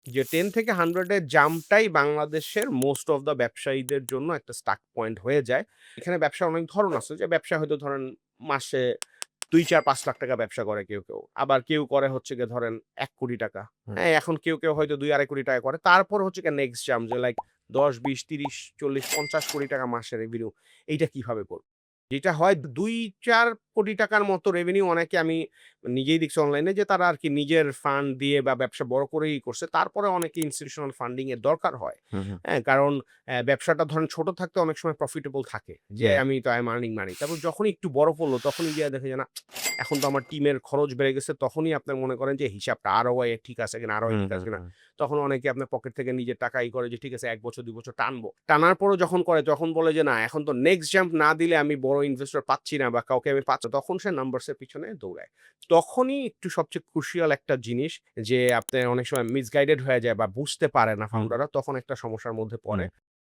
যে 10 থেকে 100 এর জাম্পটাই বাংলাদেশের মোস্ট অফ দ্যা ব্যবসায়ীদের জন্য একটা স্টাক পয়েন্ট হয়ে যায়। এখানে ব্যবসার অনেক ধরন আছে যে ব্যবসা হয়তো ধরেন মাসে ২, ৪, ৳৫,০০,০০০ ব্যবসা করে কেউ। আবার কেউ করে হচ্ছে গিয়ে ধরেন ৳১,০০,০০,০০০। হুম। হ্যাঁ, এখন কেউ হয়তো ৳২, ৳২.৫ করে। তারপর হচ্ছে গিয়ে নেক্সট জাম্প যে লাইক ১০, ২০, ৩০, ৪০, ৳৫০,০০,০০,০০০ মাসে রেভিনিউ এইটা কিভাবে করব? যেটা হয় ২, ৪ কোটি টাকার মতো রেভিনিউ অনেকে আমি নিজেই দেখছি অনলাইনে যে তারা আরকি নিজের ফান্ড দিয়ে বা ব্যবসা বড় করেই করছে। তারপরে অনেকে ইনস্টিটিউশনাল ফান্ডিং এর দরকার হয়। হুম, হুম। হ্যাঁ? কারণ ব্যবসাটা ধরেন ছোট থাকতে অনেক সময় প্রফিটেবল থাকে। যে হ্যাঁ। আমি তো আই এম আর্নিং মানি। তারপর যখনই একটু বড় পড়ল তখনই গিয়ে দেখে যে না এখন তো আমার টিমের খরচ বেড়ে গেছে। তখনই আপনার মনে করেন যে হিসাবটা ROI ঠিক আছে কিনা, ROI হুম, ঠিক হুম, আছে কিনা। হুম। তখন অনেকে আপনার পকেট থেকে নিজের টাকা করে যে ঠিক আছে ১ বছর ২ বছর টানবো। টানার পরও যখন করে তখন বলে যে না এখন তো নেক্সট জাম্প না দিলে আমি বড় ইনভেস্টর পাচ্ছি না বা কাউকে আমি পাচ্ছি না। তখন সে নাম্বারস এর পিছনে দৌড়ায়। তখনই একটু সবচেয়ে ক্রুশিয়াল একটা জিনিস যে আপনার অনেক সময় মিসগাইডেড হয়ে যায় বা বুঝতে পারে না হুম, ফাউন্ডাররা তখন একটা সমস্যার মধ্যে হুম। পড়ে।